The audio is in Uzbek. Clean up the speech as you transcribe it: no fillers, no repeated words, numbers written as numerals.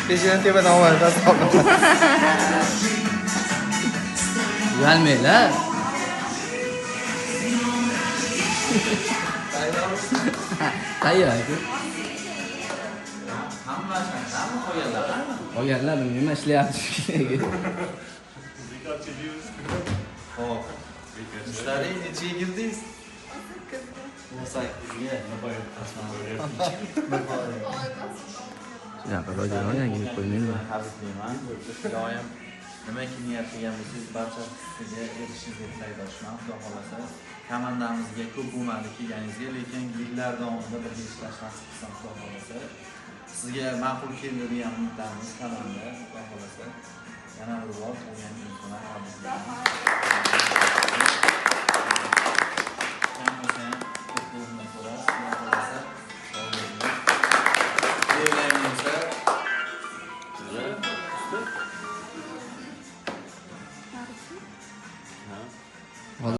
Peshidan tepadan olmadi, pastdan olmadi. Uyalmanglar. Tayyor aka. Hammasini qo'yganlar. Qo'yganlar nima ishlayapti shu yerga? Xo'p. Ishlaring necha girdingiz? 18ga. Shunaqa ro'yxatdan yangilik qo'ymayman. Tabriklayman. Doim nimaki niyat qilgan bo'lsangiz barchasiga erishishingizga tilakdoshman. Xudo xolasa komandamizga ko'p umid kelganingizga, lekin yillar davomida birga ishlash nasib qilsam Xudo xolasa sizga ma'qul keldi degan umidlarimiz komanda. Xudo xolasa yana bir bor yangi imkoniyat tabriklayman.